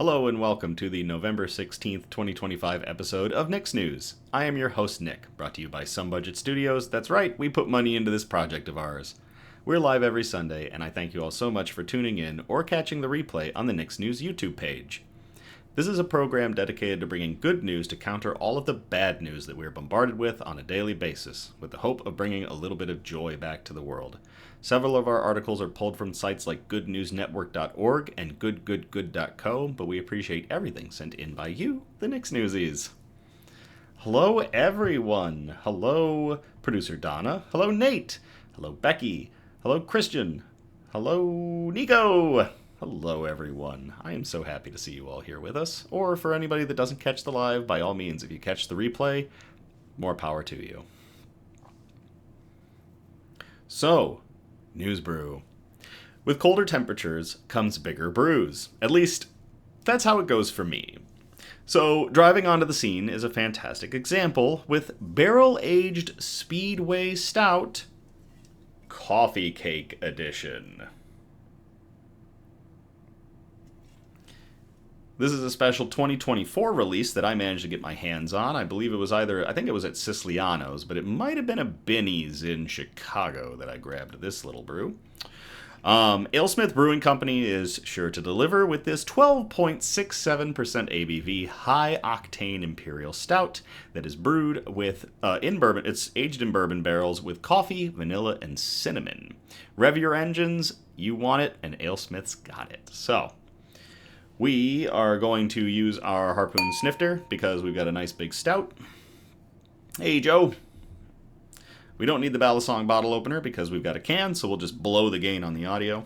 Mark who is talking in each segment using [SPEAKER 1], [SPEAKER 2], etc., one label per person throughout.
[SPEAKER 1] Hello and welcome to the November 16th, 2025 episode of Nick's News. I am your host, Nick, brought to you by Some Budget Studios. That's right, we put money into this project of ours. We're live every Sunday, and I thank you all so much for tuning in or catching the replay on the Nick's News YouTube page. This is a program dedicated to bringing good news to counter all of the bad news that we are bombarded with on a daily basis, with the hope of bringing a little bit of joy back to the world. Several of our articles are pulled from sites like goodnewsnetwork.org and goodgoodgood.co, but we appreciate everything sent in by you, the Nick's Newsies. Hello, everyone. Hello, producer Donna. Hello, Nate. Hello, Becky. Hello, Christian. Hello, Nico. Hello, everyone. I am so happy to see you all here with us. Or for anybody that doesn't catch the live, by all means, if you catch the replay, more power to you. So, News Brew. With colder temperatures comes bigger brews. At least, that's how it goes for me. So, driving onto the scene is a fantastic example with barrel-aged Speedway Stout Coffee Cake Edition. This is a special 2024 release that I managed to get my hands on. I believe it was I think it was at Siciliano's, but it might have been a Binny's in Chicago that I grabbed this little brew. Alesmith Brewing Company is sure to deliver with this 12.67% ABV high-octane Imperial Stout that is brewed with in bourbon. It's aged in bourbon barrels with coffee, vanilla, and cinnamon. Rev your engines, you want it, and Alesmith's got it. So, we are going to use our harpoon snifter because we've got a nice big stout. Hey, Joe. We don't need the Balisong bottle opener because we've got a can, so we'll just blow the gain on the audio.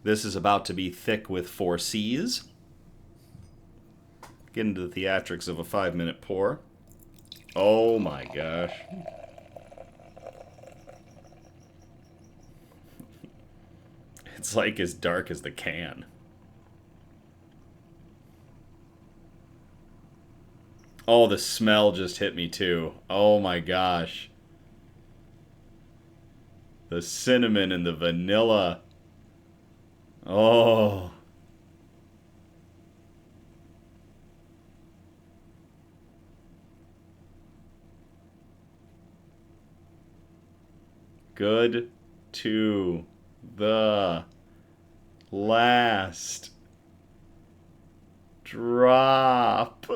[SPEAKER 1] This is about to be thick with 4 C's. Get into the theatrics of a 5-minute pour. Oh my gosh. It's like as dark as the can. Oh, the smell just hit me too. Oh my gosh. The cinnamon and the vanilla. Oh. Good to the last drop.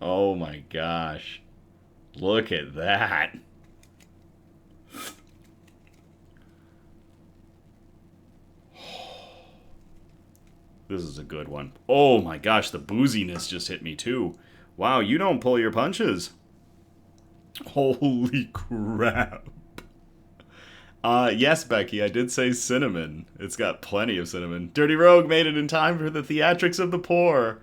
[SPEAKER 1] Oh my gosh. Look at that. This is a good one. Oh my gosh, the booziness just hit me too. Wow, you don't pull your punches. Holy crap. Yes, Becky, I did say cinnamon. It's got plenty of cinnamon. Dirty Rogue made it in time for the theatrics of the pour.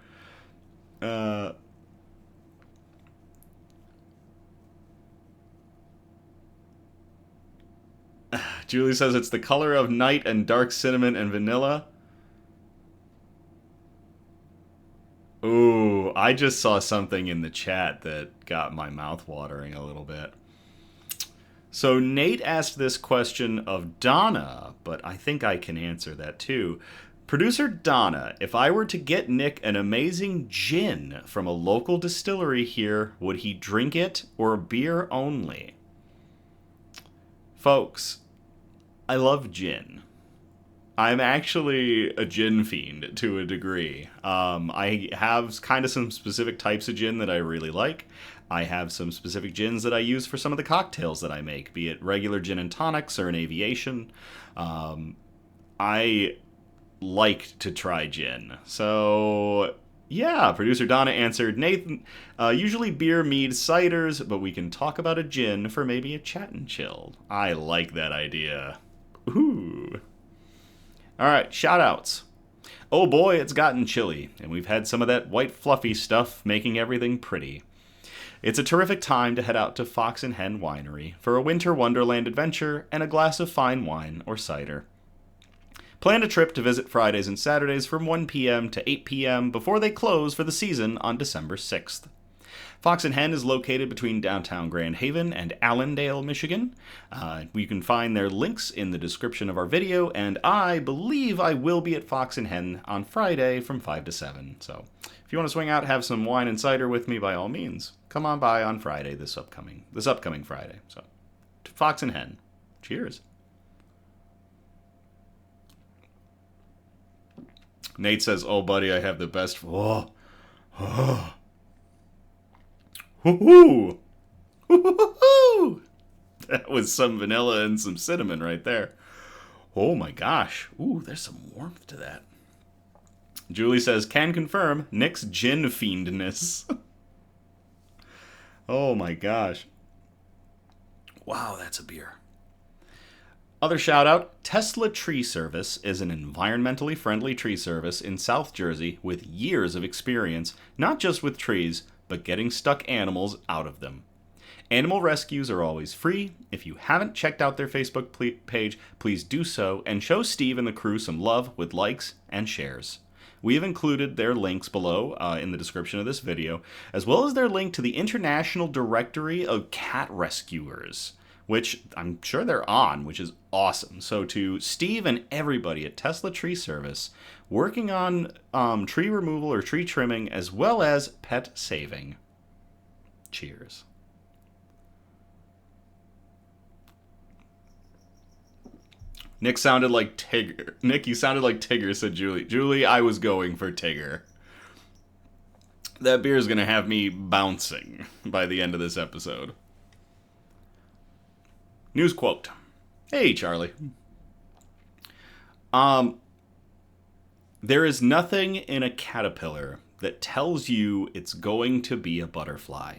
[SPEAKER 1] Julie says it's the color of night and dark cinnamon and vanilla. Ooh, I just saw something in the chat that got my mouth watering a little bit. So Nate asked this question of Donna, but I think I can answer that too. Producer Donna, if I were to get Nick an amazing gin from a local distillery here, would he drink it or beer only? Folks, I love gin. I'm actually a gin fiend to a degree. I have kind of some specific types of gin that I really like. I have some specific gins that I use for some of the cocktails that I make, be it regular gin and tonics or an aviation. I like to try gin. So, yeah, producer Donna answered, Nathan, usually beer, mead, ciders, but we can talk about a gin for maybe a chat and chill. I like that idea. Ooh. Alright, shout-outs. Oh boy, it's gotten chilly, and we've had some of that white fluffy stuff making everything pretty. It's a terrific time to head out to Fox Hen Winery for a winter wonderland adventure and a glass of fine wine or cider. Plan a trip to visit Fridays and Saturdays from 1 p.m. to 8 p.m. before they close for the season on December 6th. Fox Hen is located between downtown Grand Haven and Allendale, Michigan. You can find their links in the description of our video, and I believe I will be at Fox Hen on Friday from 5 to 7. So if you want to swing out, have some wine and cider with me, by all means, come on by on Friday, this upcoming Friday. So to Fox Hen, cheers. Nate says, "Oh, buddy, I have the best." Oh. Woohoo! Woohoo! That was some vanilla and some cinnamon right there. Oh my gosh. Ooh, there's some warmth to that. Julie says, "Can confirm Nick's gin fiendness." Oh my gosh. Wow, that's a beer. Other shout out, Tesla Tree Service is an environmentally friendly tree service in South Jersey with years of experience, not just with trees, but getting stuck animals out of them. Animal rescues are always free. If you haven't checked out their Facebook page, please do so and show Steve and the crew some love with likes and shares. We have included their links below in the description of this video, as well as their link to the International Directory of Cat Rescuers, which I'm sure they're on, which is awesome. So to Steve and everybody at Tesla Tree Service, working on tree removal or tree trimming as well as pet saving. Cheers. Nick sounded like Tigger. Nick, you sounded like Tigger, said Julie. Julie, I was going for Tigger. That beer is going to have me bouncing by the end of this episode. News quote. Hey, Charlie. There is nothing in a caterpillar that tells you it's going to be a butterfly.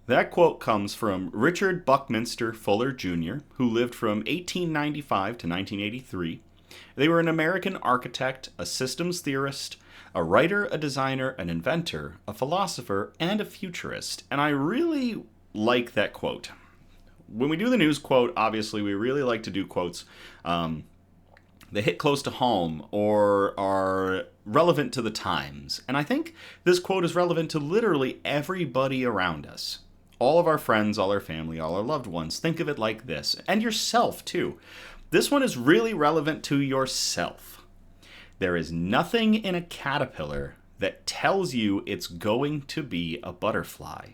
[SPEAKER 1] That quote comes from Richard Buckminster Fuller Jr., who lived from 1895 to 1983. They were an American architect, a systems theorist, a writer, a designer, an inventor, a philosopher, and a futurist. And I really like that quote. When we do the news quote, obviously we really like to do quotes that hit close to home or are relevant to the times. And I think this quote is relevant to literally everybody around us. All of our friends, all our family, all our loved ones. Think of it like this. And yourself, too. This one is really relevant to yourself. There is nothing in a caterpillar that tells you it's going to be a butterfly.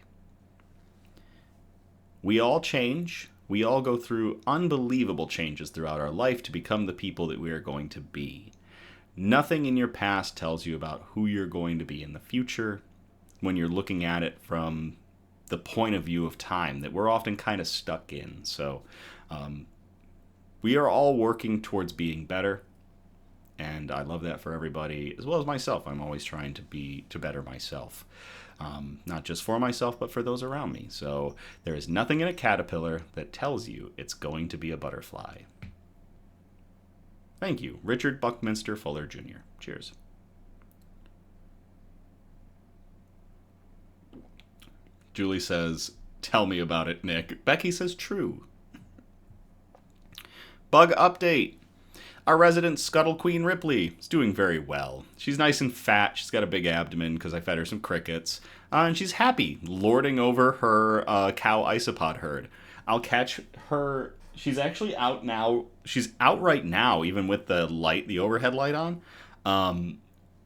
[SPEAKER 1] We all change. We all go through unbelievable changes throughout our life to become the people that we are going to be. Nothing in your past tells you about who you're going to be in the future when you're looking at it from the point of view of time that we're often kind of stuck in. So we are all working towards being better. And I love that for everybody, as well as myself. I'm always trying to better myself. Not just for myself, but for those around me. So there is nothing in a caterpillar that tells you it's going to be a butterfly. Thank you, Richard Buckminster Fuller Jr. Cheers. Julie says, "Tell me about it, Nick." Becky says, "True." Bug update. Our resident Scuttle Queen Ripley is doing very well. She's nice and fat. She's got a big abdomen because I fed her some crickets. And she's happy lording over her cow isopod herd. I'll catch her. She's actually out now. She's out right now, even with the light, the overhead light on.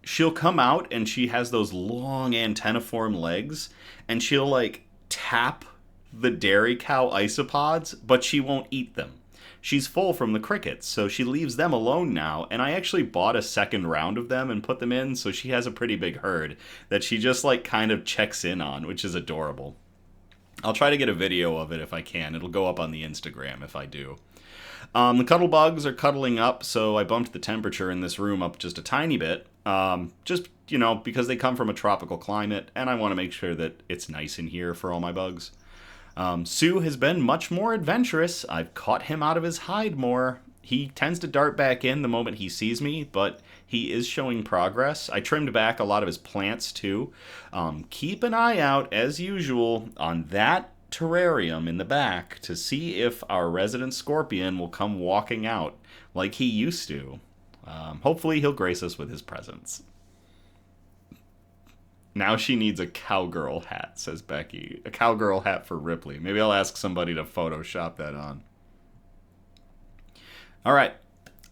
[SPEAKER 1] She'll come out and she has those long antenniform legs. And she'll like tap the dairy cow isopods, but she won't eat them. She's full from the crickets, so she leaves them alone now, and I actually bought a second round of them and put them in, so she has a pretty big herd that she just, like, kind of checks in on, which is adorable. I'll try to get a video of it if I can. It'll go up on the Instagram if I do. The cuddle bugs are cuddling up, so I bumped the temperature in this room up just a tiny bit, just, because they come from a tropical climate, and I want to make sure that it's nice in here for all my bugs. Sue has been much more adventurous. I've caught him out of his hide more. He tends to dart back in the moment he sees me, but he is showing progress. I trimmed back a lot of his plants too. Keep an eye out, as usual, on that terrarium in the back to see if our resident scorpion will come walking out like he used to. Hopefully he'll grace us with his presence. Now she needs a cowgirl hat, says Becky. A cowgirl hat for Ripley. Maybe I'll ask somebody to Photoshop that on. All right,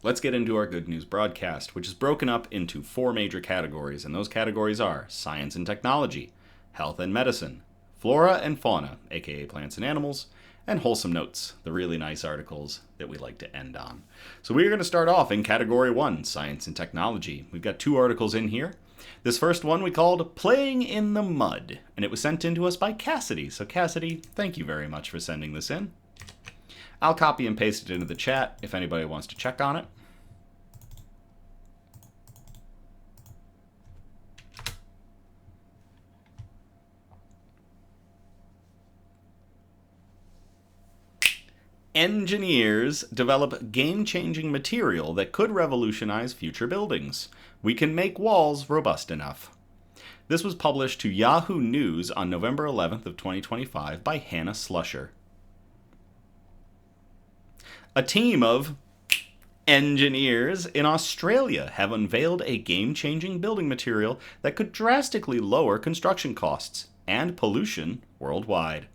[SPEAKER 1] let's get into our Good News broadcast, which is broken up into 4 major categories, and those categories are science and technology, health and medicine, flora and fauna, aka plants and animals, and wholesome notes, the really nice articles that we like to end on. So we're going to start off in category 1, science and technology. We've got 2 articles in here. This first one we called Playing in the Mud, and it was sent in to us by Cassidy. So Cassidy, thank you very much for sending this in. I'll copy and paste it into the chat if anybody wants to check on it. Engineers develop game-changing material that could revolutionize future buildings. We can make walls robust enough. This was published to Yahoo News on November 11th of 2025 by Hannah Slusher. A team of engineers in Australia have unveiled a game-changing building material that could drastically lower construction costs and pollution worldwide.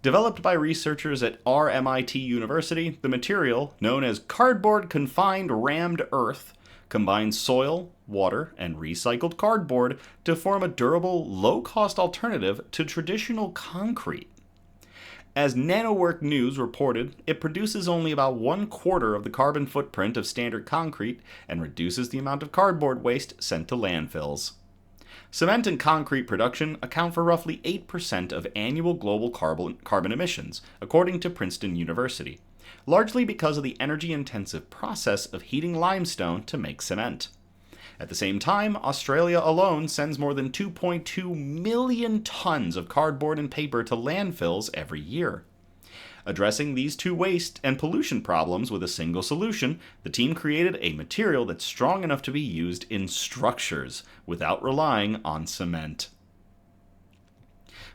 [SPEAKER 1] Developed by researchers at RMIT University, the material, known as cardboard confined rammed earth, combines soil, water, and recycled cardboard to form a durable, low-cost alternative to traditional concrete. As NanoWork News reported, it produces only about 1/4 of the carbon footprint of standard concrete and reduces the amount of cardboard waste sent to landfills. Cement and concrete production account for roughly 8% of annual global carbon emissions, according to Princeton University, largely because of the energy-intensive process of heating limestone to make cement. At the same time, Australia alone sends more than 2.2 million tons of cardboard and paper to landfills every year. Addressing these 2 waste and pollution problems with a single solution, the team created a material that's strong enough to be used in structures without relying on cement.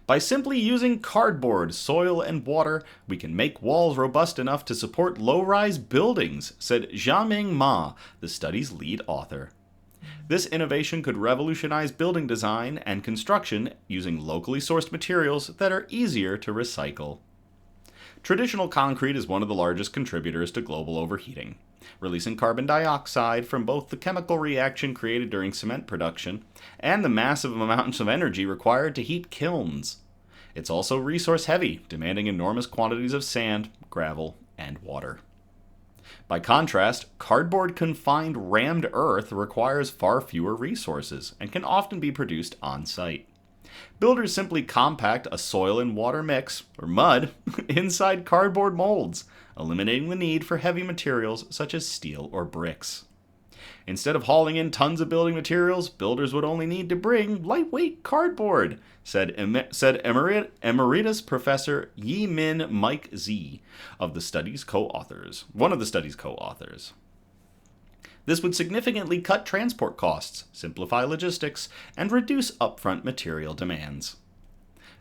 [SPEAKER 1] By simply using cardboard, soil, and water, we can make walls robust enough to support low-rise buildings, said Xiaoming Ma, the study's lead author. This innovation could revolutionize building design and construction using locally sourced materials that are easier to recycle. Traditional concrete is one of the largest contributors to global overheating, releasing carbon dioxide from both the chemical reaction created during cement production and the massive amounts of energy required to heat kilns. It's also resource heavy, demanding enormous quantities of sand, gravel, and water. By contrast, cardboard confined rammed earth requires far fewer resources and can often be produced on site. Builders simply compact a soil and water mix, or mud, inside cardboard molds, eliminating the need for heavy materials such as steel or bricks. Instead of hauling in tons of building materials, builders would only need to bring lightweight cardboard, said Emeritus Professor Yi-Min Mike Z, of the study's co-authors, one of the study's co-authors. This would significantly cut transport costs, simplify logistics, and reduce upfront material demands.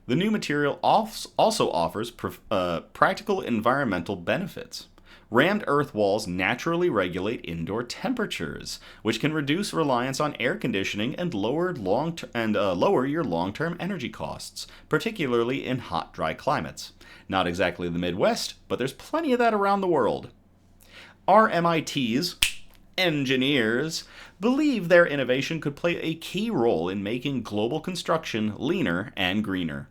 [SPEAKER 1] The new material also offers practical environmental benefits. Rammed earth walls naturally regulate indoor temperatures, which can reduce reliance on air conditioning and lower your long-term energy costs, particularly in hot, dry climates. Not exactly the Midwest, but there's plenty of that around the world. RMIT's engineers believe their innovation could play a key role in making global construction leaner and greener.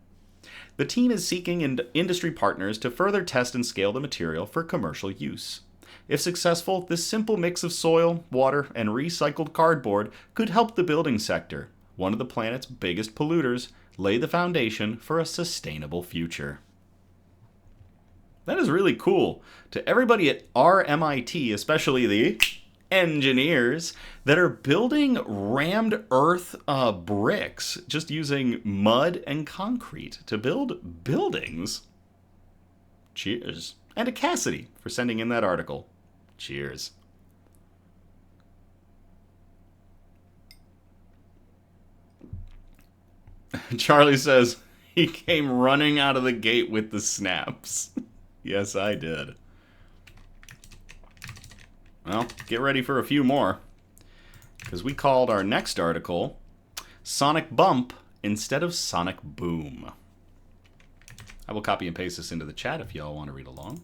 [SPEAKER 1] The team is seeking industry partners to further test and scale the material for commercial use. If successful, this simple mix of soil, water, and recycled cardboard could help the building sector, one of the planet's biggest polluters, lay the foundation for a sustainable future. That is really cool. To everybody at RMIT, especially the engineers that are building rammed earth bricks just using mud and concrete to build buildings. Cheers. And to Cassidy for sending in that article. Cheers. Charlie says, He came running out of the gate with the snaps. Yes, I did. Well, get ready for a few more, because we called our next article Sonic Bump instead of Sonic Boom. I will copy and paste this into the chat if y'all want to read along.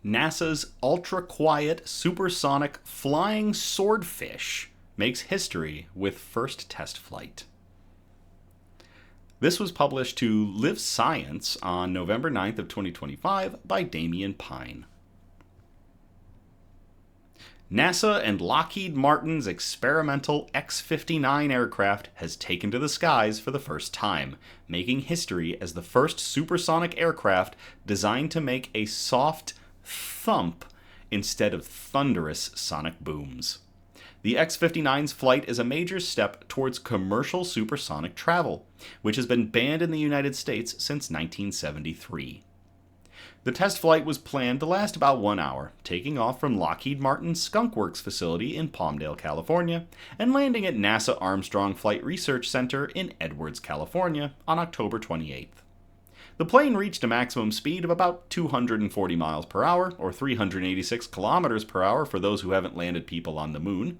[SPEAKER 1] NASA's ultra-quiet supersonic flying swordfish makes history with first test flight. This was published to Live Science on November 9th of 2025 by Damian Pine. NASA and Lockheed Martin's experimental X-59 aircraft has taken to the skies for the first time, making history as the first supersonic aircraft designed to make a soft thump instead of thunderous sonic booms. The X-59's flight is a major step towards commercial supersonic travel, which has been banned in the United States since 1973. The test flight was planned to last about 1 hour, taking off from Lockheed Martin's Skunk Works facility in Palmdale, California, and landing at NASA Armstrong Flight Research Center in Edwards, California, on October 28th. The plane reached a maximum speed of about 240 miles per hour, or 386 kilometers per hour for those who haven't landed people on the moon,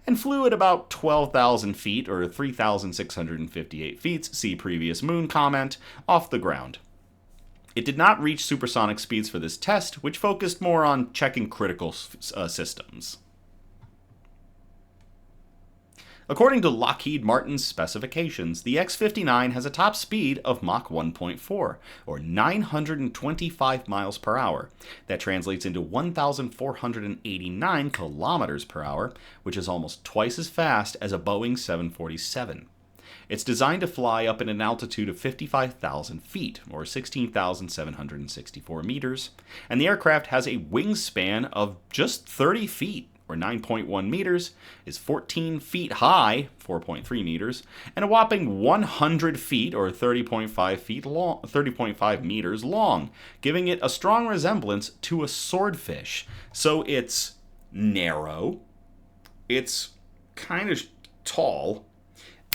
[SPEAKER 1] and flew at about 12,000 feet, or 3,658 feet, see previous moon comment, off the ground. It did not reach supersonic speeds for this test, which focused more on checking critical systems. According to Lockheed Martin's specifications, the X-59 has a top speed of Mach 1.4, or 925 miles per hour. That translates into 1,489 kilometers per hour, which is almost twice as fast as a Boeing 747. It's designed to fly up at an altitude of 55,000 feet, or 16,764 meters, and the aircraft has a wingspan of just 30 feet, or 9.1 meters, is 14 feet high, 4.3 meters, and a whopping 100 feet, or 30.5 meters long, giving it a strong resemblance to a swordfish. So it's narrow, it's kind of tall,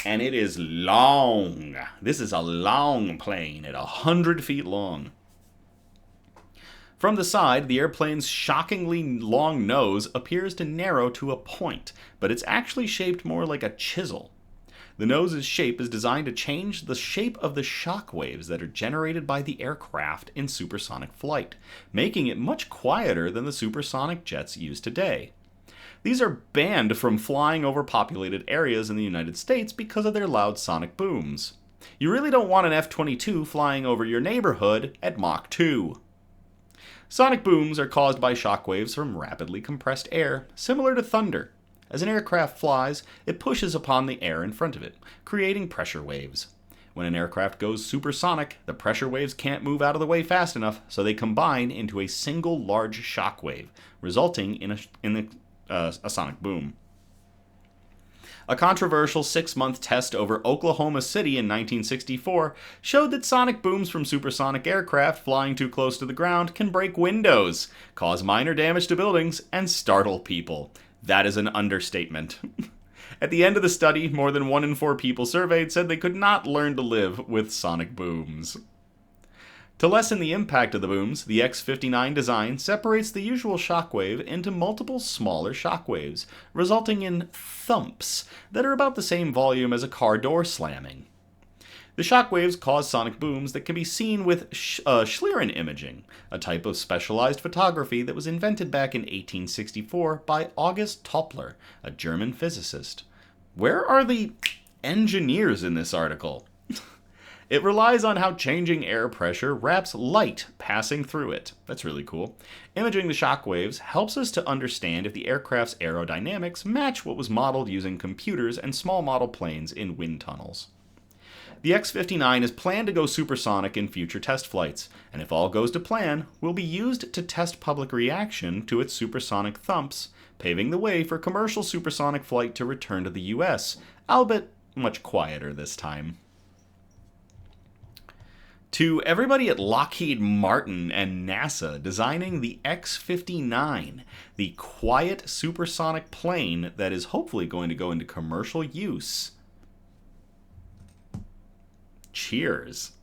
[SPEAKER 1] and it is long. This is a long plane at 100 feet long. From the side, the airplane's shockingly long nose appears to narrow to a point, but it's actually shaped more like a chisel. The nose's shape is designed to change the shape of the shock waves that are generated by the aircraft in supersonic flight, making it much quieter than the supersonic jets used today. These are banned from flying over populated areas in the United States because of their loud sonic booms. You really don't want an F-22 flying over your neighborhood at Mach 2. Sonic booms are caused by shock waves from rapidly compressed air, similar to thunder. As an aircraft flies, it pushes upon the air in front of it, creating pressure waves. When an aircraft goes supersonic, the pressure waves can't move out of the way fast enough, so they combine into a single large shock wave, resulting in a sonic boom. A controversial 6-month test over Oklahoma City in 1964 showed that sonic booms from supersonic aircraft flying too close to the ground can break windows, cause minor damage to buildings, and startle people. That is an understatement. At the end of the study, more than 1 in 4 people surveyed said they could not learn to live with sonic booms. To lessen the impact of the booms, the X-59 design separates the usual shockwave into multiple smaller shockwaves, resulting in thumps that are about the same volume as a car door slamming. The shockwaves cause sonic booms that can be seen with Schlieren imaging, a type of specialized photography that was invented back in 1864 by August Toppler, a German physicist. Where are the engineers in this article? It relies on how changing air pressure wraps light passing through it. That's really cool. Imaging the shock waves helps us to understand if the aircraft's aerodynamics match what was modeled using computers and small model planes in wind tunnels. The X-59 is planned to go supersonic in future test flights, and if all goes to plan, will be used to test public reaction to its supersonic thumps, paving the way for commercial supersonic flight to return to the US, albeit much quieter this time. To everybody at Lockheed Martin and NASA designing the X-59, the quiet supersonic plane that is hopefully going to go into commercial use. Cheers.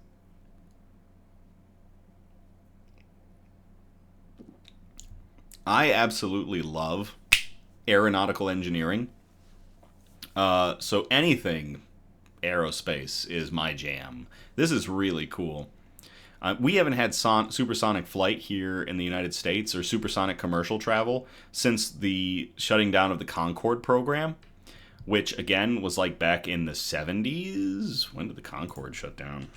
[SPEAKER 1] I absolutely love aeronautical engineering. So anything aerospace is my jam. This is really cool. We haven't had supersonic flight here in the United States or supersonic commercial travel since the shutting down of the Concorde program, which again was like back in the 70s. When did the Concorde shut down?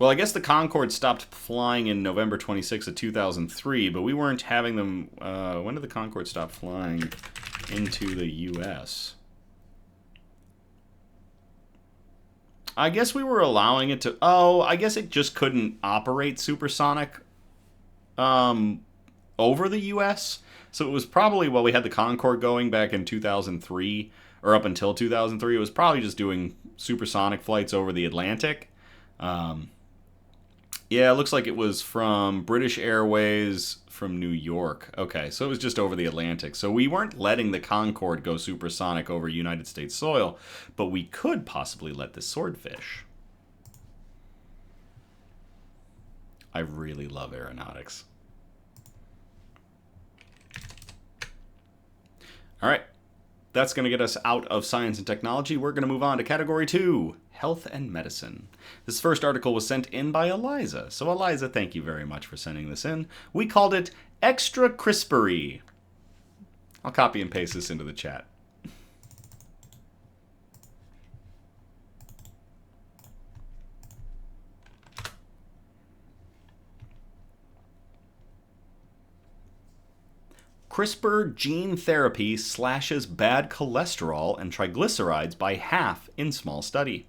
[SPEAKER 1] Well, I guess the Concorde stopped flying in November 26th of 2003, but we weren't having them... when did the Concorde stop flying into the U.S.? I guess we were allowing it to... Oh, I guess it just couldn't operate supersonic over the U.S., so it was probably, while we had the Concorde going back in 2003, or up until 2003, it was probably just doing supersonic flights over the Atlantic. Yeah, it looks like it was from British Airways from New York. Okay, so it was just over the Atlantic. So we weren't letting the Concorde go supersonic over United States soil, but we could possibly let the Swordfish. I really love aeronautics. All right, that's going to get us out of science and technology. We're going to move on to category 2. Health and medicine. This first article was sent in by Eliza. So Eliza, thank you very much for sending this in. We called it Extra Crispery. I'll copy and paste this into the chat. CRISPR gene therapy slashes bad cholesterol and triglycerides by half in small study.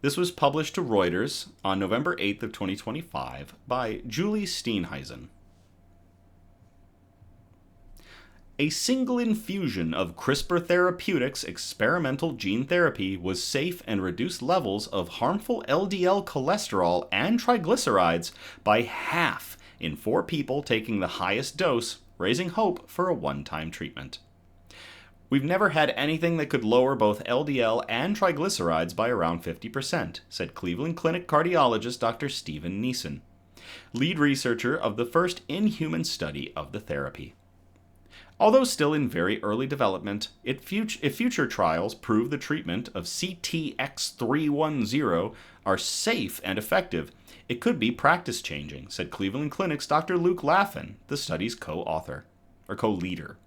[SPEAKER 1] This was published to Reuters on November 8th of 2025 by Julie Steenhuisen. A single infusion of CRISPR Therapeutics experimental gene therapy was safe and reduced levels of harmful LDL cholesterol and triglycerides by half in 4 people taking the highest dose, raising hope for a one-time treatment. We've never had anything that could lower both LDL and triglycerides by around 50%, said Cleveland Clinic cardiologist Dr. Stephen Neeson, lead researcher of the first in-human study of the therapy. Although still in very early development, if future trials prove the treatment of CTX310 are safe and effective, it could be practice-changing, said Cleveland Clinic's Dr. Luke Laffin, the study's co-author, or co-leader.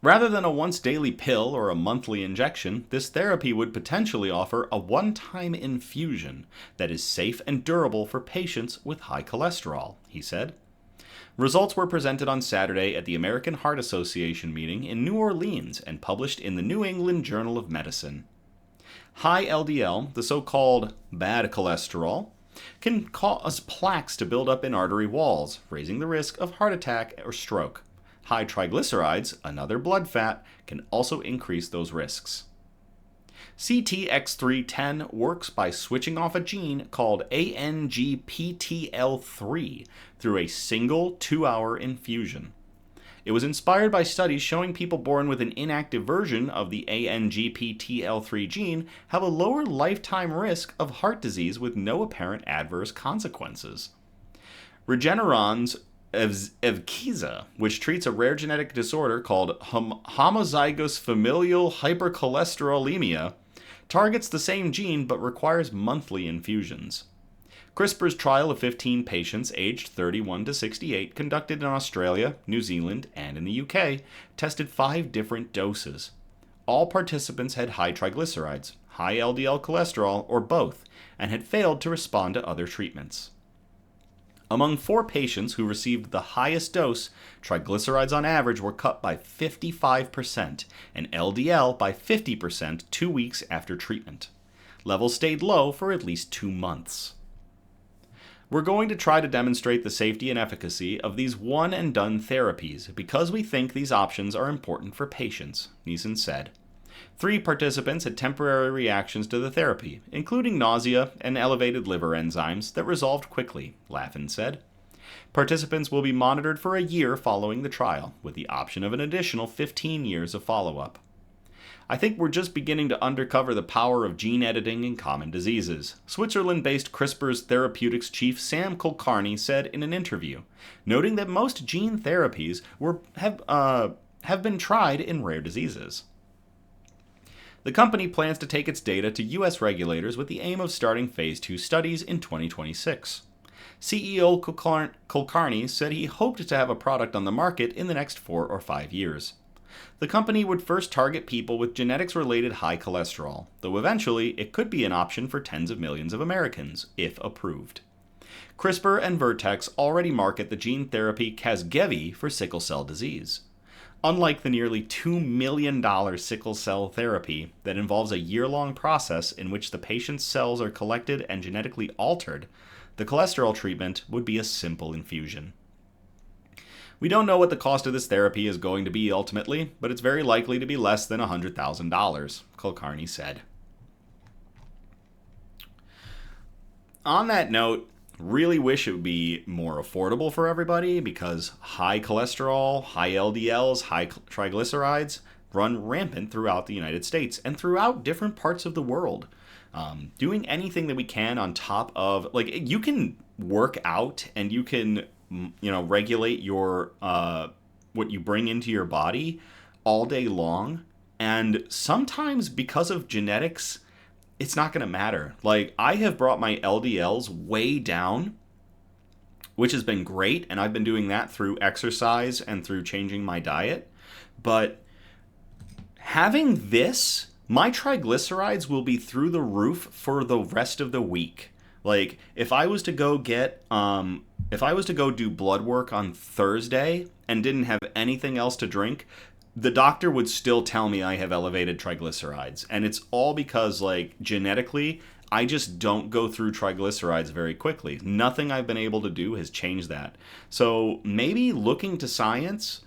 [SPEAKER 1] Rather than a once-daily pill or a monthly injection, this therapy would potentially offer a one-time infusion that is safe and durable for patients with high cholesterol, he said. Results were presented on Saturday at the American Heart Association meeting in New Orleans and published in the New England Journal of Medicine. High LDL, the so-called bad cholesterol, can cause plaques to build up in artery walls, raising the risk of heart attack or stroke. High triglycerides, another blood fat, can also increase those risks. CTX310 works by switching off a gene called ANGPTL3 through a single 2-hour infusion. It was inspired by studies showing people born with an inactive version of the ANGPTL3 gene have a lower lifetime risk of heart disease with no apparent adverse consequences. Regeneron's Evkeeza, which treats a rare genetic disorder called homozygous familial hypercholesterolemia, targets the same gene but requires monthly infusions. CRISPR's trial of 15 patients aged 31 to 68, conducted in Australia, New Zealand, and in the UK, tested 5 different doses. All participants had high triglycerides, high LDL cholesterol, or both, and had failed to respond to other treatments. Among 4 patients who received the highest dose, triglycerides on average were cut by 55% and LDL by 50% 2 weeks after treatment. Levels stayed low for at least 2 months. We're going to try to demonstrate the safety and efficacy of these one-and-done therapies because we think these options are important for patients, Neeson said. 3 participants had temporary reactions to the therapy, including nausea and elevated liver enzymes that resolved quickly, Laffin said. Participants will be monitored for a year following the trial, with the option of an additional 15 years of follow-up. I think we're just beginning to uncover the power of gene editing in common diseases, Switzerland-based CRISPR's therapeutics chief Sam Kulkarni said in an interview, noting that most gene therapies have been tried in rare diseases. The company plans to take its data to U.S. regulators with the aim of starting Phase 2 studies in 2026. CEO Kulkarni said he hoped to have a product on the market in the next 4 or 5 years. The company would first target people with genetics-related high cholesterol, though eventually it could be an option for tens of millions of Americans, if approved. CRISPR and Vertex already market the gene therapy Casgevy for sickle cell disease. Unlike the nearly $2 million sickle cell therapy that involves a year-long process in which the patient's cells are collected and genetically altered, the cholesterol treatment would be a simple infusion. We don't know what the cost of this therapy is going to be ultimately, but it's very likely to be less than $100,000, Kulkarni said. On that note, really wish it would be more affordable for everybody because high cholesterol, high LDLs, high triglycerides run rampant throughout the United States and throughout different parts of the world. Doing anything that we can on top of, like, you can work out and you can, regulate your, what you bring into your body all day long. And sometimes because of genetics, it's not going to matter. Like, I have brought my LDLs way down, which has been great, and I've been doing that through exercise and through changing my diet. But having this, my triglycerides will be through the roof for the rest of the week. Like, if I was to go do blood work on Thursday and didn't have anything else to drink, the doctor would still tell me I have elevated triglycerides. And it's all because, like, genetically, I just don't go through triglycerides very quickly. Nothing I've been able to do has changed that. So maybe looking to science,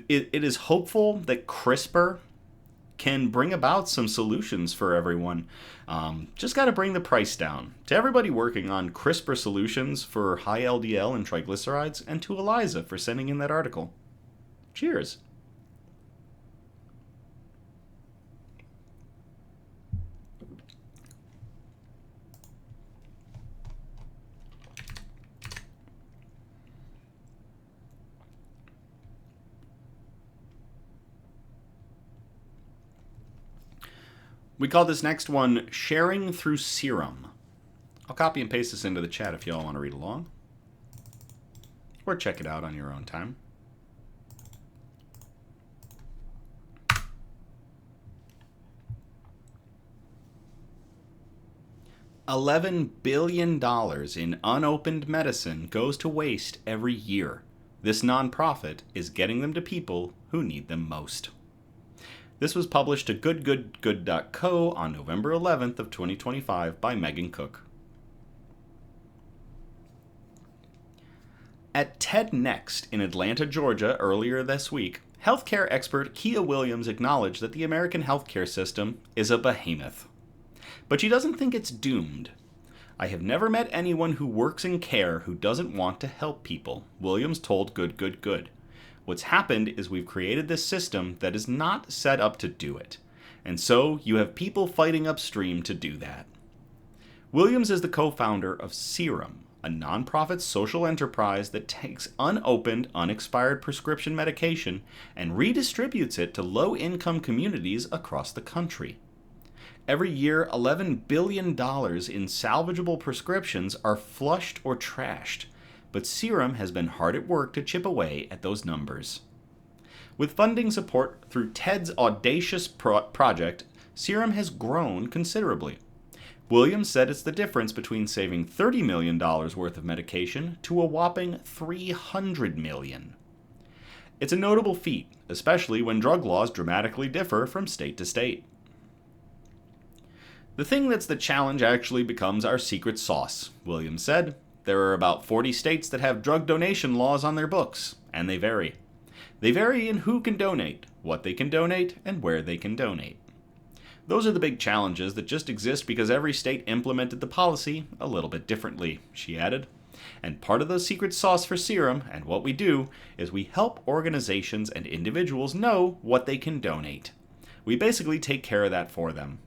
[SPEAKER 1] it is hopeful that CRISPR can bring about some solutions for everyone. Just got to bring the price down. To everybody working on CRISPR solutions for high LDL and triglycerides, and to Eliza for sending in that article. Cheers. We call this next one Sharing Through Serum. I'll copy and paste this into the chat if y'all want to read along. Or check it out on your own time. $11 billion in unopened medicine goes to waste every year. This nonprofit is getting them to people who need them most. This was published to goodgoodgood.co on November 11th of 2025 by Megan Cook. At TED Next in Atlanta, Georgia earlier this week, healthcare expert Kia Williams acknowledged that the American healthcare system is a behemoth. But she doesn't think it's doomed. I have never met anyone who works in care who doesn't want to help people, Williams told Good Good Good. What's happened is we've created this system that is not set up to do it. And so you have people fighting upstream to do that. Williams is the co-founder of Serum, a nonprofit social enterprise that takes unopened, unexpired prescription medication and redistributes it to low-income communities across the country. Every year, $11 billion in salvageable prescriptions are flushed or trashed, but Serum has been hard at work to chip away at those numbers. With funding support through TED's audacious project, Serum has grown considerably. Williams said it's the difference between saving $30 million worth of medication to a whopping $300 million. It's a notable feat, especially when drug laws dramatically differ from state to state. The thing that's the challenge actually becomes our secret sauce, Williams said. There are about 40 states that have drug donation laws on their books, and they vary. They vary in who can donate, what they can donate, and where they can donate. Those are the big challenges that just exist because every state implemented the policy a little bit differently, she added. And part of the secret sauce for Serum and what we do is we help organizations and individuals know what they can donate. We basically take care of that for them.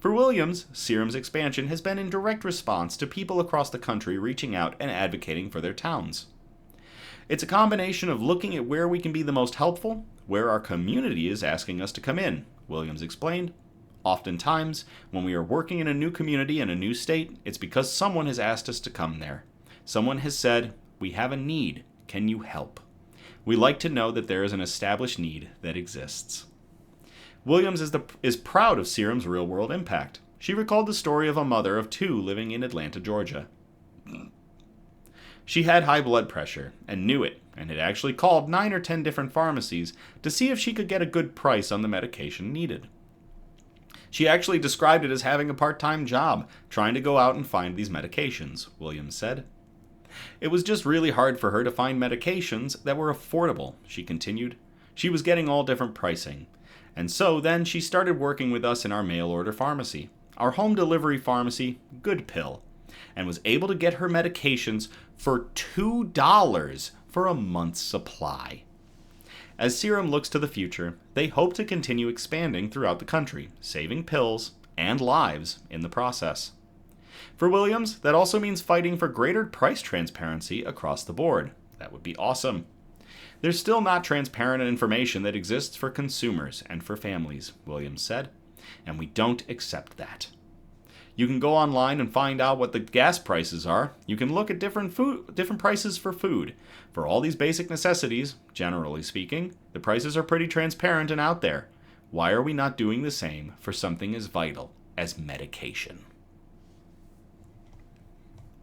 [SPEAKER 1] For Williams, Serum's expansion has been in direct response to people across the country reaching out and advocating for their towns. It's a combination of looking at where we can be the most helpful, where our community is asking us to come in, Williams explained. Oftentimes, when we are working in a new community in a new state, it's because someone has asked us to come there. Someone has said, "We have a need. Can you help?" We like to know that there is an established need that exists. Williams is proud of Serum's real-world impact. She recalled the story of a mother of 2 living in Atlanta, Georgia. She had high blood pressure and knew it, and had actually called 9 or 10 different pharmacies to see if she could get a good price on the medication needed. She actually described it as having a part-time job, trying to go out and find these medications, Williams said. It was just really hard for her to find medications that were affordable, she continued. She was getting all different pricing. And so then she started working with us in our mail-order pharmacy, our home delivery pharmacy, Good Pill, and was able to get her medications for $2 for a month's supply. As Serum looks to the future, they hope to continue expanding throughout the country, saving pills and lives in the process. For Williams, that also means fighting for greater price transparency across the board. That would be awesome. There's still not transparent information that exists for consumers and for families, Williams said, and we don't accept that. You can go online and find out what the gas prices are. You can look at different prices for food. For all these basic necessities, generally speaking, the prices are pretty transparent and out there. Why are we not doing the same for something as vital as medication?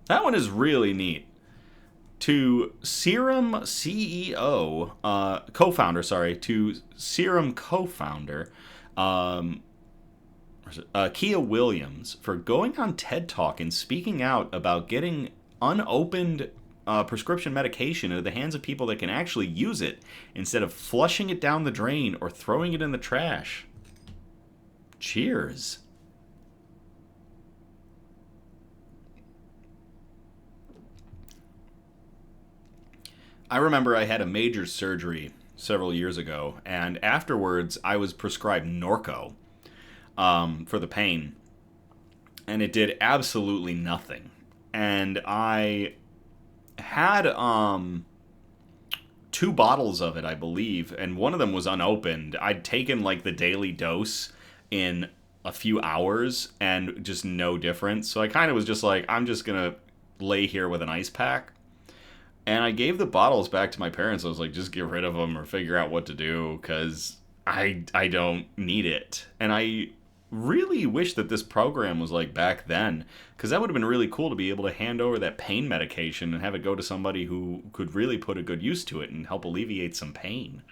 [SPEAKER 1] That one is really neat. To Serum CEO, to Serum co-founder, Kia Williams, for going on TED Talk and speaking out about getting unopened prescription medication into the hands of people that can actually use it instead of flushing it down the drain or throwing it in the trash. Cheers. I remember I had a major surgery several years ago, and afterwards I was prescribed Norco for the pain, and it did absolutely nothing. And I had 2 bottles of it, I believe, and one of them was unopened. I'd taken like the daily dose in a few hours, and just no difference. So I kind of was just like, I'm just gonna lay here with an ice pack. And I gave the bottles back to my parents. I was like, just get rid of them or figure out what to do, because I don't need it. And I really wish that this program was like back then, because that would have been really cool to be able to hand over that pain medication and have it go to somebody who could really put a good use to it and help alleviate some pain.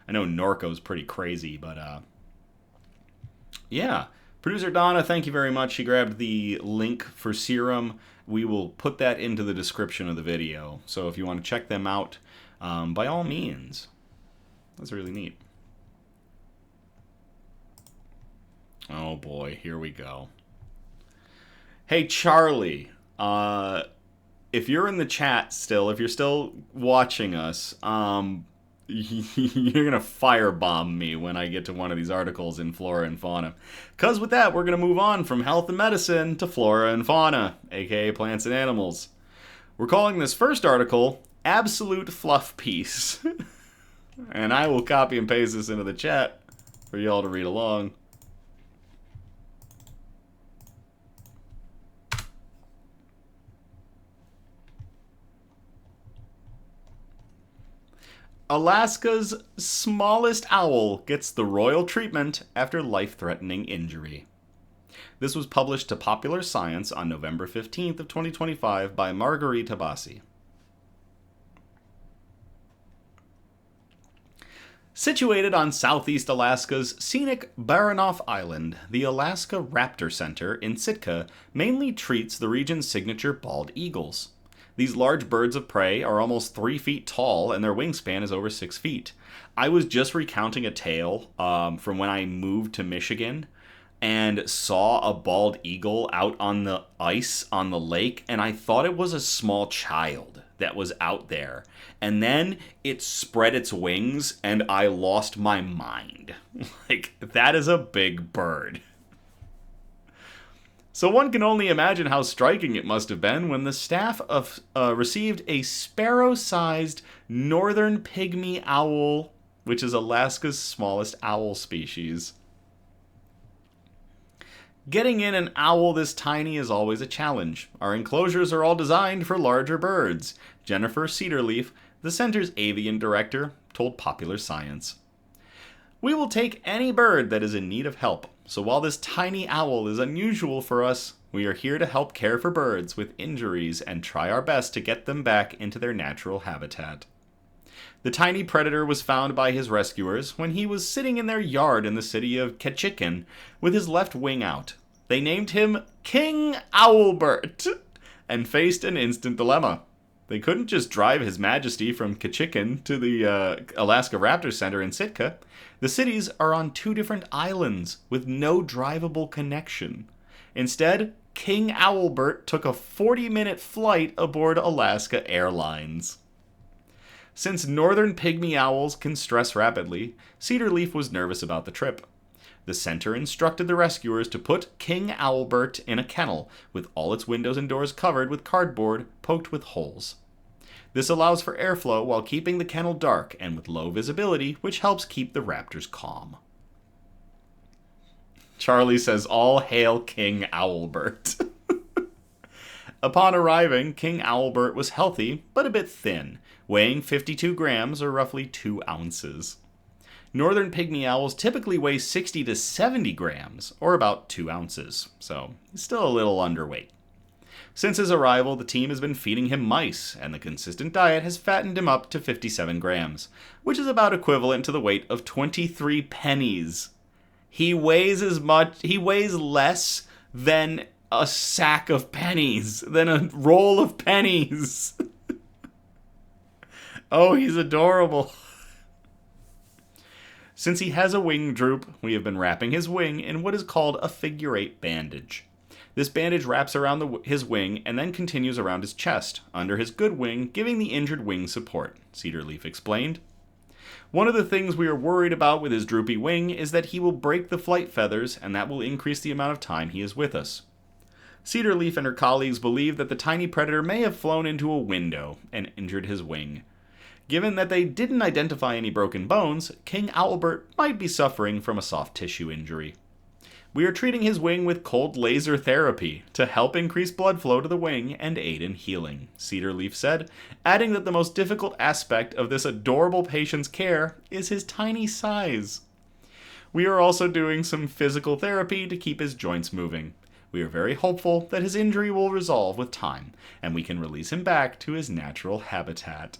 [SPEAKER 1] I know Norco's pretty crazy, but yeah. Producer Donna, thank you very much. She grabbed the link for Serum. We will put that into the description of the video. So if you want to check them out, by all means. That's really neat. Oh boy, here we go. Hey Charlie, if you're in the chat still, if you're still watching us, you're going to firebomb me when I get to one of these articles in Flora and Fauna. Because with that, we're going to move on from health and medicine to flora and fauna, aka plants and animals. We're calling this first article, Absolute Fluff Piece. And I will copy and paste this into the chat for y'all to read along. Alaska's smallest owl gets the royal treatment after life-threatening injury. This was published to Popular Science on November 15th of 2025 by Marguerite Habassi. Situated on southeast Alaska's scenic Baranof Island, the Alaska Raptor Center in Sitka mainly treats the region's signature bald eagles. These large birds of prey are almost 3 feet tall, and their wingspan is over 6 feet. I was just recounting a tale from when I moved to Michigan, and saw a bald eagle out on the ice on the lake, and I thought it was a small child that was out there. And then it spread its wings, and I lost my mind. Like, that is a big bird. So one can only imagine how striking it must have been when the staff received a sparrow-sized northern pygmy owl, which is Alaska's smallest owl species. Getting in an owl this tiny is always a challenge. Our enclosures are all designed for larger birds. Jennifer Cedarleaf, the center's avian director, told Popular Science. We will take any bird that is in need of help. So while this tiny owl is unusual for us, we are here to help care for birds with injuries and try our best to get them back into their natural habitat. The tiny predator was found by his rescuers when he was sitting in their yard in the city of Ketchikan with his left wing out. They named him King Owlbert and faced an instant dilemma. They couldn't just drive His Majesty from Ketchikan to the Alaska Raptor Center in Sitka. The cities are on two different islands with no drivable connection. Instead, King Owlbert took a 40-minute flight aboard Alaska Airlines. Since northern pygmy owls can stress rapidly, Cedarleaf was nervous about the trip. The center instructed the rescuers to put King Owlbert in a kennel with all its windows and doors covered with cardboard poked with holes. This allows for airflow while keeping the kennel dark and with low visibility, which helps keep the raptors calm. Charlie says, all hail King Owlbert. Upon arriving, King Owlbert was healthy, but a bit thin, weighing 52 grams or roughly 2 ounces. Northern pygmy owls typically weigh 60 to 70 grams, or about 2 ounces, so he's still a little underweight. Since his arrival, the team has been feeding him mice, and the consistent diet has fattened him up to 57 grams, which is about equivalent to the weight of 23 pennies. He weighs less than a sack of pennies, than a roll of pennies. Oh, he's adorable. Since he has a wing droop, we have been wrapping his wing in what is called a figure-8 bandage. This bandage wraps around his wing and then continues around his chest, under his good wing, giving the injured wing support, Cedarleaf explained. One of the things we are worried about with his droopy wing is that he will break the flight feathers, and that will increase the amount of time he is with us. Cedarleaf and her colleagues believe that the tiny predator may have flown into a window and injured his wing. Given that they didn't identify any broken bones, King Owlbert might be suffering from a soft tissue injury. We are treating his wing with cold laser therapy to help increase blood flow to the wing and aid in healing, Cedarleaf said, adding that the most difficult aspect of this adorable patient's care is his tiny size. We are also doing some physical therapy to keep his joints moving. We are very hopeful that his injury will resolve with time, and we can release him back to his natural habitat.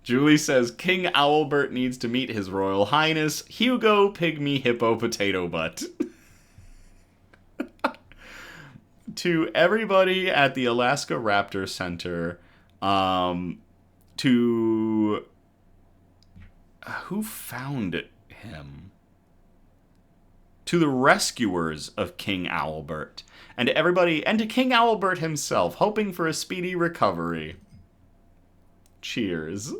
[SPEAKER 1] Julie says King Owlbert needs to meet His Royal Highness Hugo Pygmy Hippo Potato Butt. To everybody at the Alaska Raptor Center, to who found him? To the rescuers of King Owlbert, and to everybody, and to King Owlbert himself, hoping for a speedy recovery. Cheers.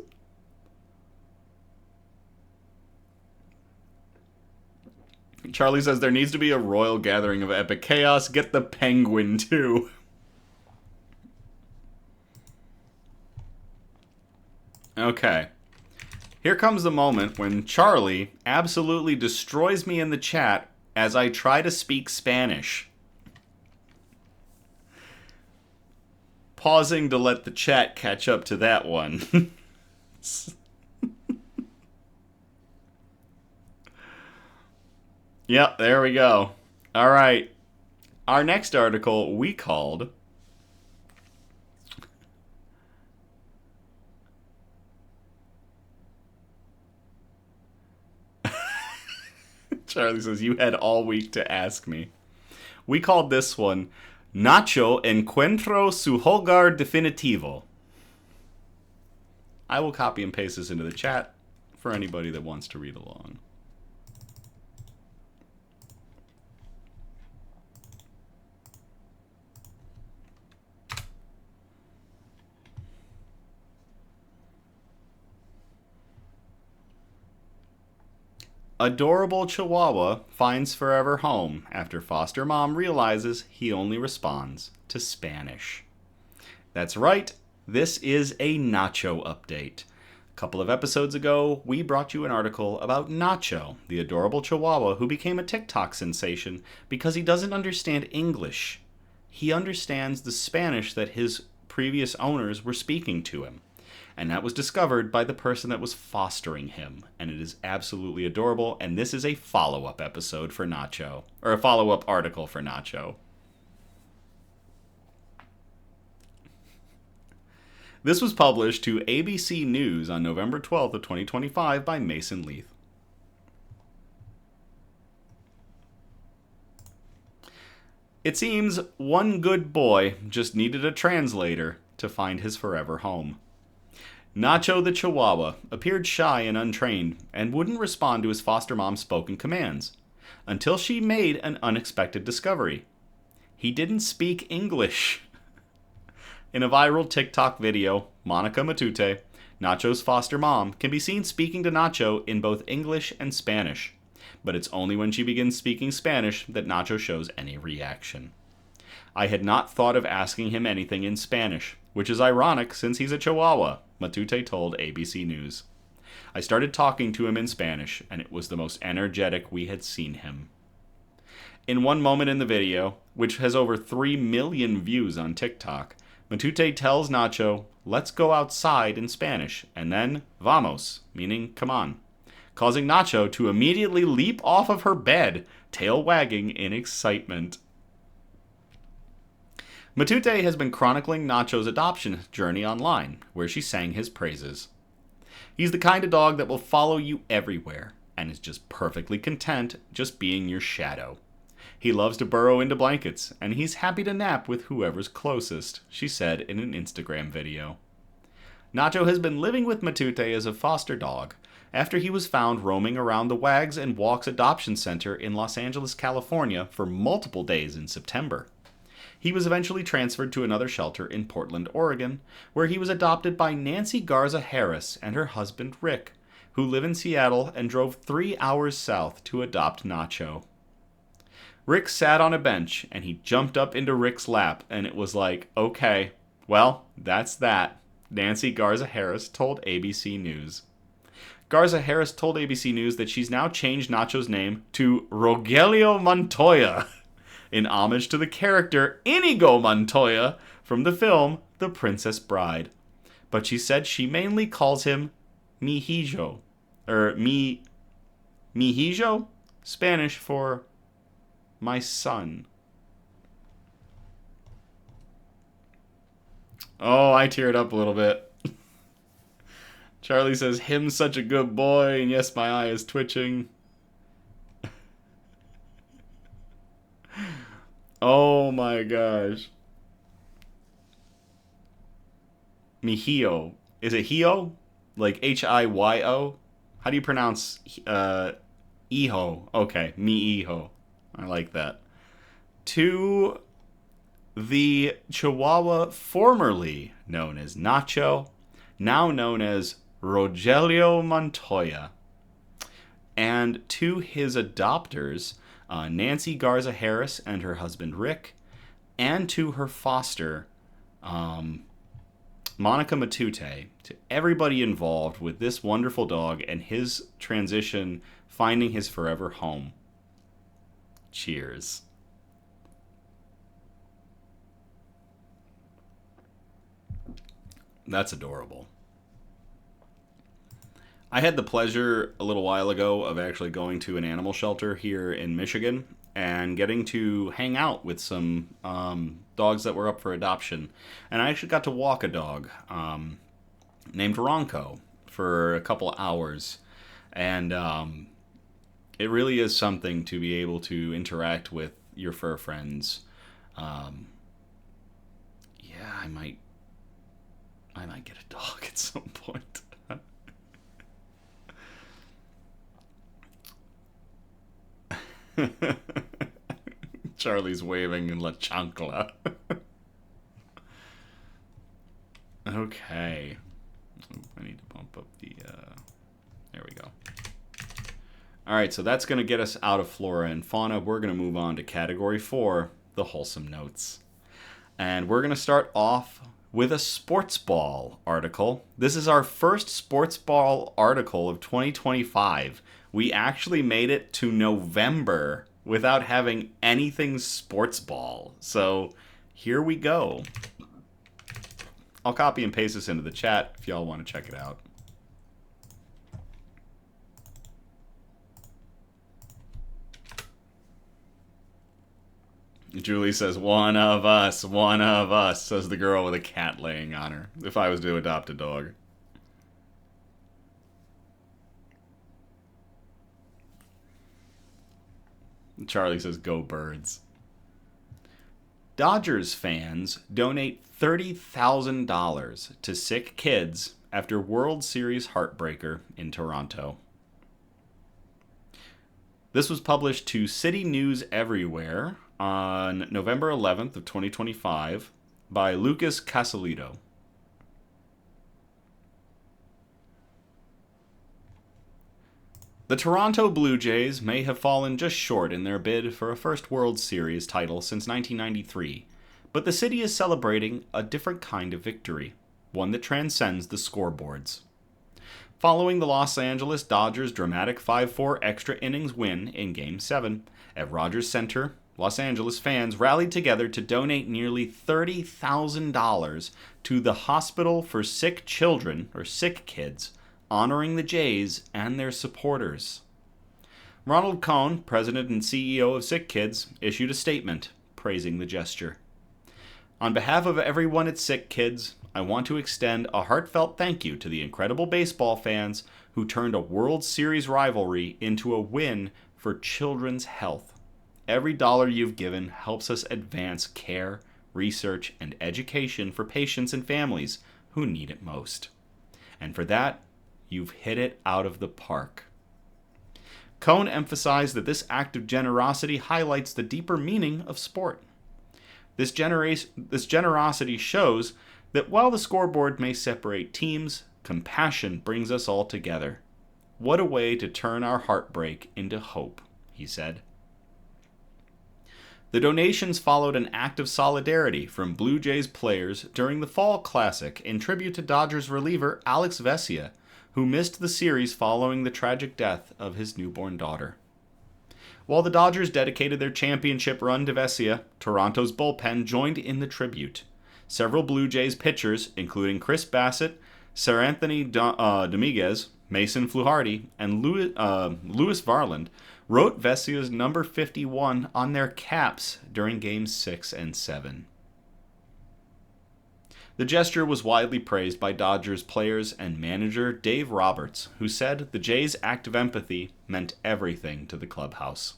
[SPEAKER 1] Charlie says there needs to be a royal gathering of epic chaos. Get the penguin, too. Okay. Here comes the moment when Charlie absolutely destroys me in the chat as I try to speak Spanish. Pausing to let the chat catch up to that one. Yep, there we go. All right. Our next article we called Charlie says, you had all week to ask me. We called this one Nacho Encuentro Su Hogar Definitivo. I will copy and paste this into the chat for anybody that wants to read along. Adorable Chihuahua finds forever home after foster mom realizes he only responds to Spanish. That's right, this is a Nacho update. A couple of episodes ago, we brought you an article about Nacho, the adorable Chihuahua who became a TikTok sensation because he doesn't understand English. He understands the Spanish that his previous owners were speaking to him. And that was discovered by the person that was fostering him. And it is absolutely adorable. And this is a follow-up episode for Nacho. Or a follow-up article for Nacho. This was published to ABC News on November 12th of 2025 by Mason Leith. It seems one good boy just needed a translator to find his forever home. Nacho the Chihuahua appeared shy and untrained and wouldn't respond to his foster mom's spoken commands until she made an unexpected discovery. He didn't speak English. In a viral TikTok video, Monica Matute, Nacho's foster mom, can be seen speaking to Nacho in both English and Spanish, but it's only when she begins speaking Spanish that Nacho shows any reaction. I had not thought of asking him anything in Spanish, which is ironic since he's a Chihuahua, Matute told ABC News. I started talking to him in Spanish, and it was the most energetic we had seen him. In one moment in the video, which has over 3 million views on TikTok, Matute tells Nacho, "Let's go outside" in Spanish, and then "vamos," meaning come on, causing Nacho to immediately leap off of her bed, tail wagging in excitement. Matute has been chronicling Nacho's adoption journey online, where she sang his praises. He's the kind of dog that will follow you everywhere, and is just perfectly content just being your shadow. He loves to burrow into blankets, and he's happy to nap with whoever's closest, she said in an Instagram video. Nacho has been living with Matute as a foster dog, after he was found roaming around the Wags and Walks Adoption Center in Los Angeles, California for multiple days in September. He was eventually transferred to another shelter in Portland, Oregon, where he was adopted by Nancy Garza Harris and her husband Rick, who live in Seattle and drove 3 hours south to adopt Nacho. Rick sat on a bench, and he jumped up into Rick's lap, and it was like, okay, well, that's that, Nancy Garza Harris told ABC News. Garza Harris told ABC News that she's now changed Nacho's name to Rogelio Montoya, in homage to the character Inigo Montoya from the film The Princess Bride. But she said she mainly calls him Mihijo, Mihijo? Spanish for my son. Oh, I teared up a little bit. Charlie says, "Him such a good boy," and yes, my eye is twitching. Oh my gosh. Mihio. Is it Hio? Like Hiyo? How do you pronounce Iho? Okay, Miiho. I like that. To the Chihuahua formerly known as Nacho, now known as Rogelio Montoya. And to his adopters, Nancy Garza Harris and her husband Rick, and to her foster, Monica Matute, to everybody involved with this wonderful dog and his transition, finding his forever home. Cheers. That's adorable. I had the pleasure a little while ago of actually going to an animal shelter here in Michigan and getting to hang out with some dogs that were up for adoption. And I actually got to walk a dog named Ronco for a couple hours. And it really is something to be able to interact with your fur friends. Yeah, I might get a dog at some point. Charlie's waving in La Chancla. Okay. I need to bump up the... there we go. All right, so that's going to get us out of flora and fauna. We're going to move on to category 4, the wholesome notes. And we're going to start off with a sports ball article. This is our first sports ball article of 2025. We actually made it to November without having anything sports ball. So here we go. I'll copy and paste this into the chat if y'all want to check it out. Julie says, one of us, says the girl with a cat laying on her, if I was to adopt a dog. Charlie says, go birds. Dodgers fans donate $30,000 to sick kids after World Series heartbreaker in Toronto. This was published to City News Everywhere on November 11th of 2025 by Lucas Casalito. The Toronto Blue Jays may have fallen just short in their bid for a first World Series title since 1993, but the city is celebrating a different kind of victory, one that transcends the scoreboards. Following the Los Angeles Dodgers' dramatic 5-4 extra innings win in Game 7 at Rogers Center, Los Angeles fans rallied together to donate nearly $30,000 to the Hospital for Sick Children, or Sick Kids, honoring the Jays and their supporters. Ronald Cohn, president and CEO of Sick Kids, issued a statement praising the gesture. On behalf of everyone at Sick Kids, I want to extend a heartfelt thank you to the incredible baseball fans who turned a World Series rivalry into a win for children's health. Every dollar you've given helps us advance care, research, and education for patients and families who need it most. And for that, you've hit it out of the park. Cohn emphasized that this act of generosity highlights the deeper meaning of sport. This generosity shows that while the scoreboard may separate teams, compassion brings us all together. What a way to turn our heartbreak into hope, he said. The donations followed an act of solidarity from Blue Jays players during the Fall Classic in tribute to Dodgers reliever Alex Vesia, who missed the series following the tragic death of his newborn daughter. While the Dodgers dedicated their championship run to Vesia, Toronto's bullpen joined in the tribute. Several Blue Jays pitchers, including Chris Bassett, Seranthony Dominguez, Mason Fluharty, and Louis Varland, wrote Vesia's number 51 on their caps during Games 6 and 7. The gesture was widely praised by Dodgers players and manager Dave Roberts, who said the Jays' act of empathy meant everything to the clubhouse.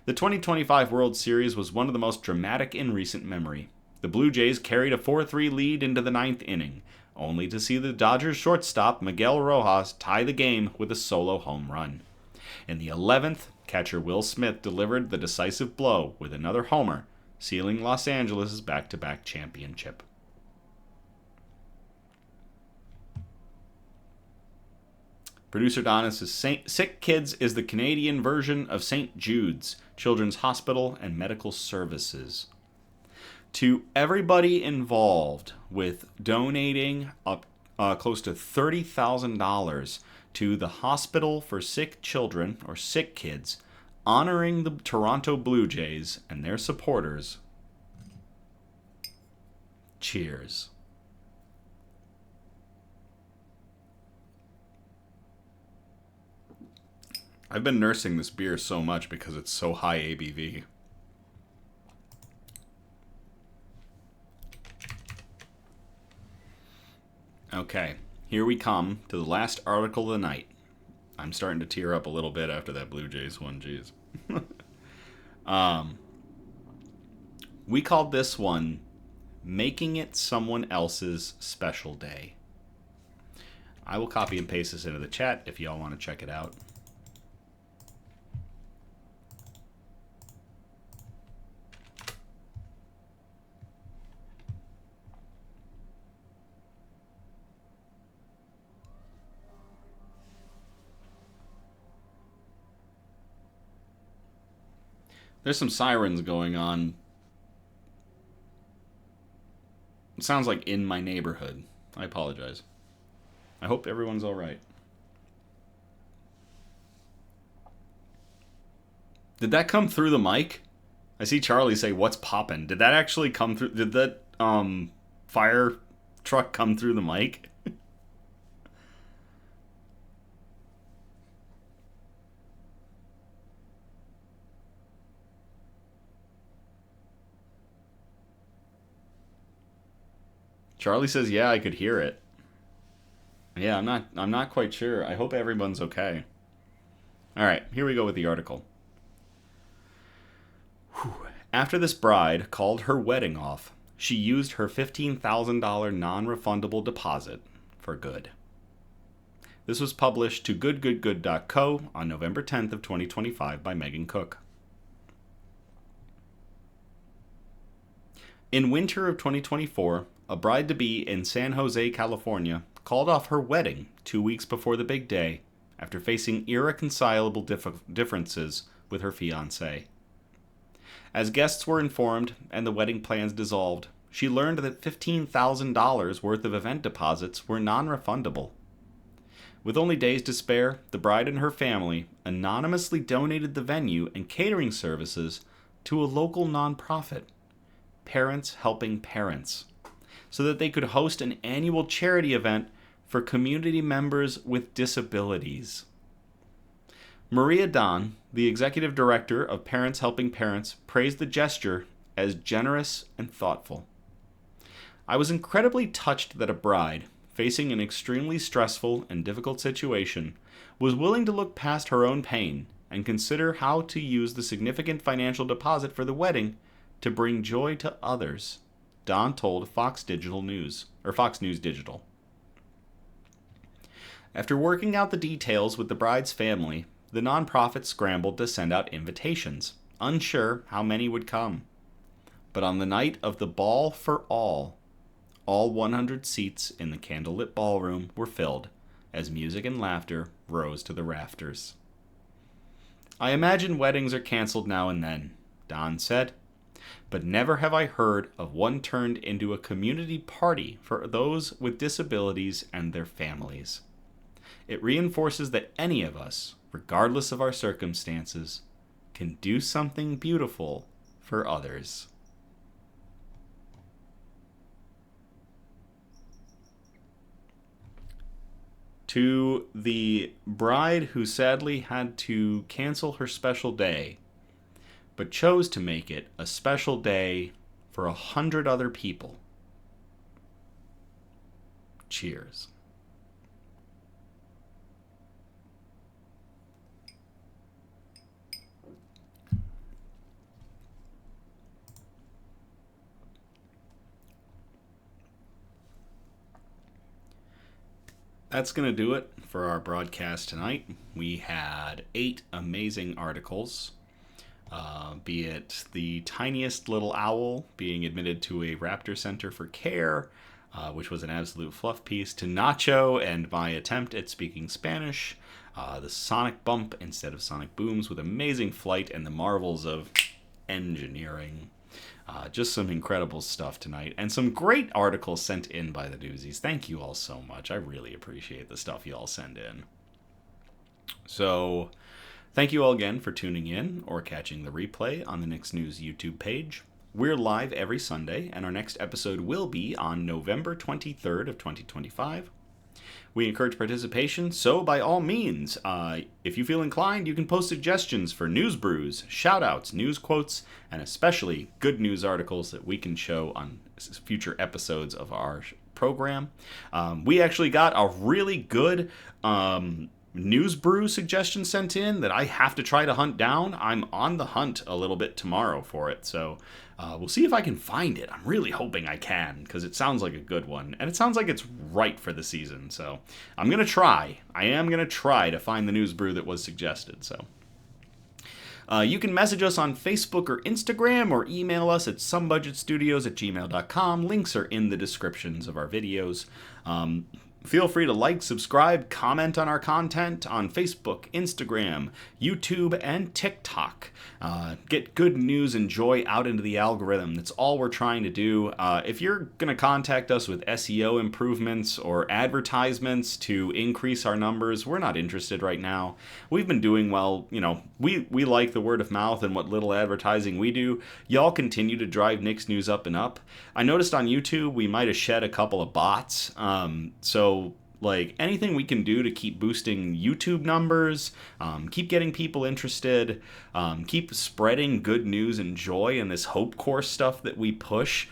[SPEAKER 1] The 2025 World Series was one of the most dramatic in recent memory. The Blue Jays carried a 4-3 lead into the 9th inning, only to see the Dodgers shortstop Miguel Rojas tie the game with a solo home run. In the 11th, catcher Will Smith delivered the decisive blow with another homer, sealing Los Angeles' back-to-back championship. Producer Donna says, Sick Kids is the Canadian version of St. Jude's Children's Hospital and Medical Services. To everybody involved with donating up close to $30,000 to the Hospital for Sick Children, or Sick Kids, honoring the Toronto Blue Jays and their supporters, cheers. I've been nursing this beer so much because it's so high ABV. Okay, here we come to the last article of the night. I'm starting to tear up a little bit after that Blue Jays one, geez. We called this one Making It Someone Else's Special Day. I will copy and paste this into the chat if y'all want to check it out. There's some sirens going on. It sounds like in my neighborhood. I apologize. I hope everyone's alright. Did that come through the mic? I see Charlie say, "What's poppin'?" Did that actually come through? Did that fire truck come through the mic? Charlie says, "Yeah, I could hear it." Yeah, I'm not quite sure. I hope everyone's okay. All right, here we go with the article. After this bride called her wedding off, she used her $15,000 non-refundable deposit for good. This was published to goodgoodgood.co on November 10th of 2025 by Megan Cook. In winter of 2024, a bride-to-be in San Jose, California, called off her wedding 2 weeks before the big day after facing irreconcilable differences with her fiancé. As guests were informed and the wedding plans dissolved, she learned that $15,000 worth of event deposits were non-refundable. With only days to spare, the bride and her family anonymously donated the venue and catering services to a local nonprofit, Parents Helping Parents, so that they could host an annual charity event for community members with disabilities. Maria Don, the executive director of Parents Helping Parents, praised the gesture as generous and thoughtful. "I was incredibly touched that a bride, facing an extremely stressful and difficult situation, was willing to look past her own pain and consider how to use the significant financial deposit for the wedding to bring joy to others," Don told Fox News Digital. After working out the details with the bride's family, the nonprofit scrambled to send out invitations, unsure how many would come. But on the night of the Ball for all 100 seats in the candlelit ballroom were filled, as music and laughter rose to the rafters. "I imagine weddings are canceled now and then," Don said, "but never have I heard of one turned into a community party for those with disabilities and their families. It reinforces that any of us, regardless of our circumstances, can do something beautiful for others." To the bride who sadly had to cancel her special day, but chose to make it a special day for 100 other people, cheers. That's going to do it for our broadcast tonight. We had 8 amazing articles, be it the tiniest little owl being admitted to a raptor center for care, which was an absolute fluff piece, to Nacho and my attempt at speaking Spanish, the sonic bump instead of sonic booms with amazing flight and the marvels of engineering. Just some incredible stuff tonight, and some great articles sent in by the doozies. Thank you all so much. I really appreciate the stuff you all send in. So, thank you all again for tuning in or catching the replay on the Nick's News YouTube page. We're live every Sunday, and our next episode will be on November 23rd of 2025. We encourage participation, so by all means, if you feel inclined, you can post suggestions for news brews, shout-outs, news quotes, and especially good news articles that we can show on future episodes of our program. We actually got a really good news brew suggestion sent in that I have to try to hunt down. I'm on the hunt a little bit tomorrow for it, so we'll see if I can find it. I'm really hoping I can, because it sounds like a good one, and it sounds like it's right for the season, so I'm going to try. I am going to try to find the news brew that was suggested, so. You can message us on Facebook or Instagram, or email us at somebudgetstudios@gmail.com. Links are in the descriptions of our videos. Feel free to like, subscribe, comment on our content on Facebook, Instagram, YouTube, and TikTok. Get good news and joy out into the algorithm. That's all we're trying to do. If you're going to contact us with SEO improvements or advertisements to increase our numbers, we're not interested right now. We've been doing well. We like the word of mouth and what little advertising we do. Y'all continue to drive Nick's News up and up. I noticed on YouTube we might have shed a couple of bots. So anything we can do to keep boosting YouTube numbers, keep getting people interested, keep spreading good news and joy and this Hope Course stuff that we push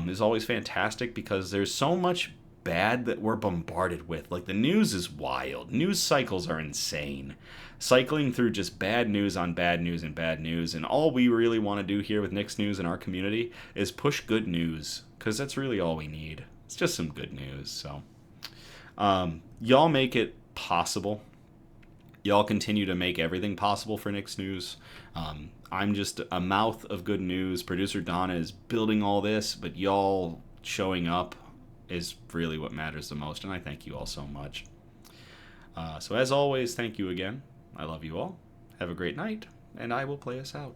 [SPEAKER 1] is always fantastic, because there's so much bad that we're bombarded with. The news is wild. News cycles are insane. Cycling through just bad news on bad news and bad news. And all we really want to do here with Nick's News in our community is push good news, because that's really all we need. It's just some good news. So y'all make it possible. Y'all continue to make everything possible for Nick's News. I'm just a mouth of good news. Producer Donna is building all this, but y'all showing up is really what matters the most, and I thank you all so much. So as always, thank you again. I love you all. Have a great night, and I will play us out.